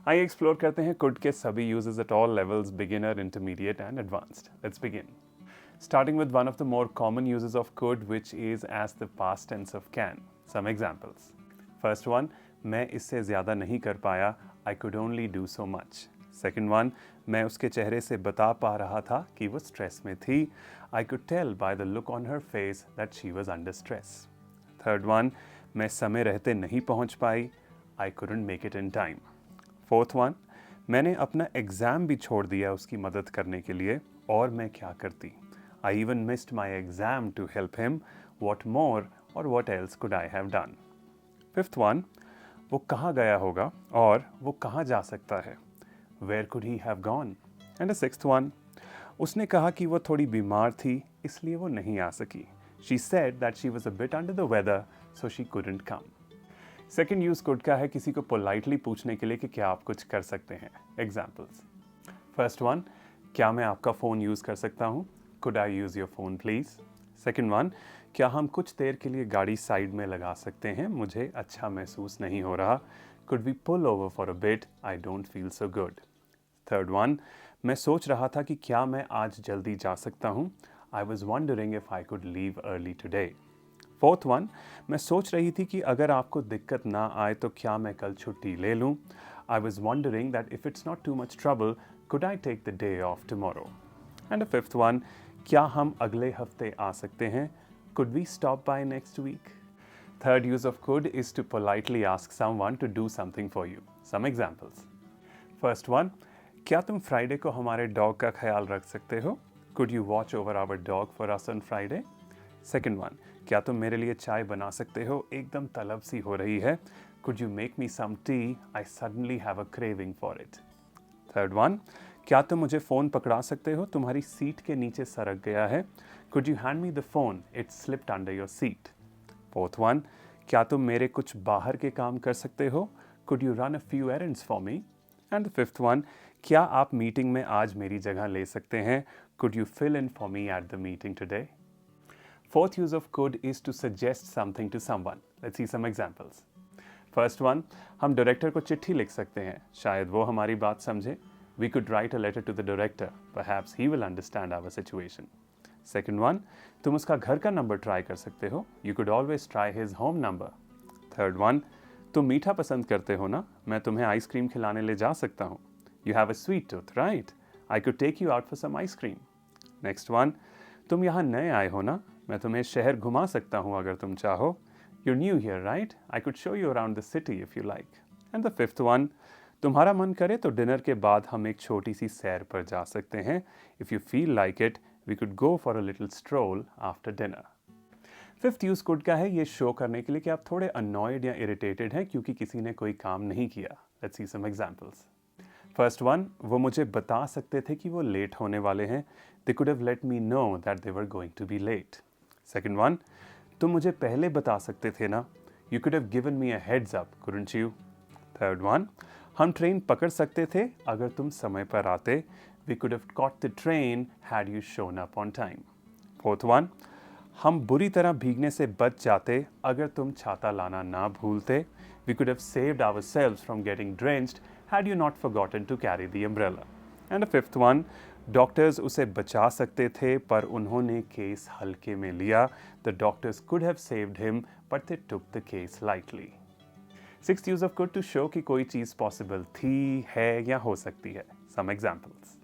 आइए एक्सप्लोर करते हैं कुड के सभी uses at all levels, beginner, intermediate and advanced. Let's begin. Starting with one of the more common uses of could, which is as the past tense of can. Some examples. First one, मैं इससे ज़्यादा नहीं कर पाया. I could only do so much. Second one, मैं उसके चेहरे से बता पा रहा था कि वो स्ट्रेस में थी. I could tell by the look on her face that she was under stress. Third one, मैं समय रहते नहीं पहुंच पाई. I couldn't make it in time. Fourth one, मैंने अपना एग्ज़ाम भी छोड़ दिया उसकी मदद करने के लिए, और मैं क्या करती. I even missed my exam to help him. What more or what else could I have done? Fifth one, वो कहाँ गया होगा और वो कहाँ जा सकता है. Where could he have gone? And the sixth one, उसने कहा कि वो थोड़ी बीमार थी इसलिए वो नहीं आ सकी. She said that she was a bit under the weather so she couldn't come. Second use could का है किसी को politely पूछने के लिए कि क्या आप कुछ कर सकते हैं. Examples. First one, क्या मैं आपका फ़ोन यूज़ कर सकता हूँ. Could I use your phone please? Second one, क्या हम कुछ देर के लिए गाड़ी साइड में लगा सकते हैं, मुझे अच्छा महसूस नहीं हो रहा. Could we pull over for a bit? I don't feel so good. Third one, मैं सोच रहा था कि क्या मैं आज जल्दी जा सकता हूँ. I was wondering if I could leave early today. Fourth one, मैं सोच रही थी कि अगर आपको दिक्कत ना आए तो क्या मैं कल छुट्टी ले लूँ. I was wondering that if it's not too much trouble, could I take the day off tomorrow? And the fifth one, क्या हम अगले हफ्ते आ सकते हैं. Could we stop by next week? Third use of could is to politely ask someone to do something for you. Some examples. First one, क्या तुम Friday को हमारे डॉग का ख्याल रख सकते हो. Could you watch over our dog for us on Friday? Second one, क्या तुम मेरे लिए चाय बना सकते हो, एकदम तलब सी हो रही है. Could you make me some tea? I suddenly have a craving for it. Third one, क्या तुम मुझे फ़ोन पकड़ा सकते हो, तुम्हारी सीट के नीचे सरक गया है. Could you hand me the phone? It slipped under your seat. Fourth one, क्या तुम मेरे कुछ बाहर के काम कर सकते हो. Could you run a few errands for me? And the fifth one, क्या आप मीटिंग में आज मेरी जगह ले सकते हैं. Could you fill in for me at the meeting today? Fourth use of could is to suggest something to someone. Let's see some examples. First one, हम डायरेक्टर को चिट्ठी लिख सकते हैं, शायद वो हमारी बात समझे. We could write a letter to the director. Perhaps he will understand our situation. Second one, तुम उसका घर का नंबर ट्राई कर सकते हो. You could always try his home number. Third one, तुम मीठा पसंद करते हो ना, मैं तुम्हें आइसक्रीम खिलाने ले जा सकता हूँ. You have a sweet tooth, right? I could take you out for some ice cream. Next one, तुम यहाँ नए आए हो ना, मैं तुम्हें शहर घुमा सकता हूँ अगर तुम चाहो. You're new here, right? I could show you around the city if you like. And the fifth one, तुम्हारा मन करे तो डिनर के बाद हम एक छोटी सी सैर पर जा सकते हैं. If you feel like it, we could go for a little stroll after dinner. Fifth use could का है ये शो करने के लिए कि आप थोड़े अनॉयड या इरिटेटेड हैं क्योंकि किसी ने कोई काम नहीं किया. Let's see some examples. First one, वो मुझे बता सकते थे कि वो लेट होने वाले हैं. They could have let me know that they were going to be late. Second one, तुम मुझे पहले बता सकते थे ना. You could have given me a heads up, couldn't you. Third one, हम ट्रेन पकड़ सकते थे अगर तुम समय पर आते. We could have caught the train had you shown up on time. Fourth one, हम बुरी तरह भीगने से बच जाते अगर तुम छाता लाना ना भूलते. We could have saved ourselves from getting drenched had you not forgotten to carry the umbrella. And the fifth one, doctors उसे बचा सकते थे पर उन्होंने केस हल्के में लिया. The doctors could have saved him but they took the case lightly. Sixth use of could to show कि कोई चीज़ पॉसिबल थी, है या हो सकती है. Some examples.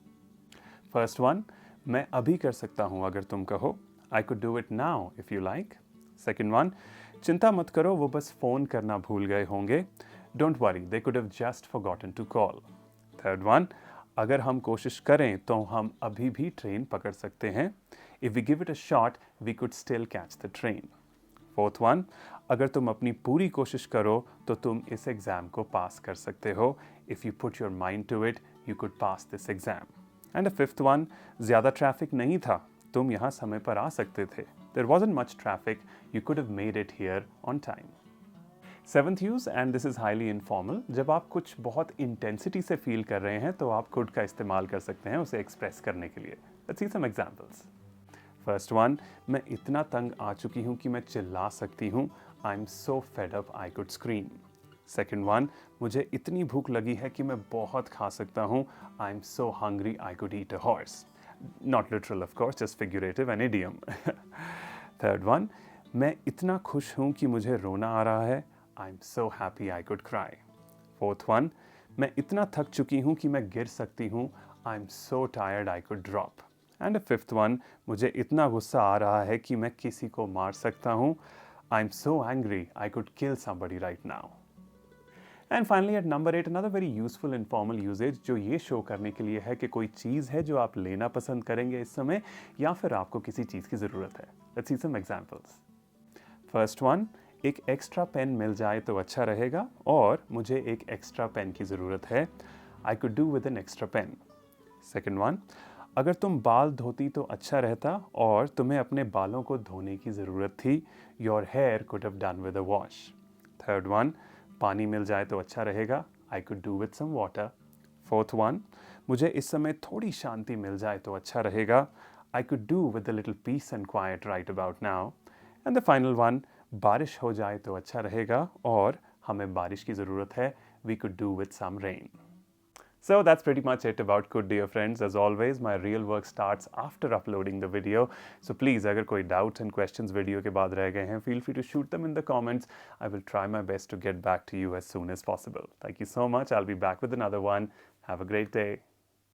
फर्स्ट वन, मैं अभी कर सकता हूँ अगर तुम कहो. I could do it now if you like. Second one, चिंता मत करो वो बस फ़ोन करना भूल गए होंगे. Don't worry, they could have just forgotten to call. Third one, अगर हम कोशिश करें तो हम अभी भी ट्रेन पकड़ सकते हैं. If we give it a shot we could still catch the train. Fourth one, अगर तुम अपनी पूरी कोशिश करो तो तुम इस एग्ज़ाम को पास कर सकते हो. If you put your mind to it you could pass this exam. And the fifth one, ज़्यादा ट्रैफिक नहीं था, तुम यहाँ समय पर आ सकते थे. There wasn't much traffic, you could have made it here on time. Seventh use, and this is highly informal, जब आप कुछ बहुत इंटेंसिटी से फील कर रहे हैं तो आप कुड का इस्तेमाल कर सकते हैं उसे एक्सप्रेस करने के लिए. Let's see some examples. First one, मैं इतना तंग आ चुकी हूँ कि मैं चिल्ला सकती हूँ. I am so fed up I could scream. Second one, मुझे इतनी भूख लगी है कि मैं बहुत खा सकता हूँ. I'm so hungry I could eat a horse. Not literal of course, just figurative and idiom. Third one, मैं इतना खुश हूँ कि मुझे रोना आ रहा है. I'm so happy I could cry. Fourth one, मैं इतना थक चुकी हूँ कि मैं गिर सकती हूँ. I'm so tired I could drop. And a fifth one, मुझे इतना गुस्सा आ रहा है कि मैं किसी को मार सकता हूँ. I'm so angry I could kill somebody right now. And finally at number 8, another very useful informal usage जो ये शो करने के लिए है कि कोई चीज़ है जो आप लेना पसंद करेंगे इस समय या फिर आपको किसी चीज़ की ज़रूरत है. Let's see some examples. First one, एक एक्स्ट्रा पेन मिल जाए तो अच्छा रहेगा और मुझे एक एक्स्ट्रा पेन की ज़रूरत है. I could do with an extra pen. Second one, अगर तुम बाल धोती तो अच्छा रहता और तुम्हें अपने बालों को धोने की ज़रूरत थी. Your hair could have done with a wash. Third one, पानी मिल जाए तो अच्छा रहेगा. I could do with some water. Fourth one, मुझे इस समय थोड़ी शांति मिल जाए तो अच्छा रहेगा. I could do with a little peace and quiet right about now. And the final one, बारिश हो जाए तो अच्छा रहेगा और हमें बारिश की ज़रूरत है. We could do with some rain. So that's pretty much it about could, dear friends. As always, my real work starts after uploading the video. So please, अगर कोई doubts and questions video के बाद रह गए हैं, feel free to shoot them in the comments. I will try my best to get back to you as soon as possible. Thank you so much. I'll be back with another one. Have a great day.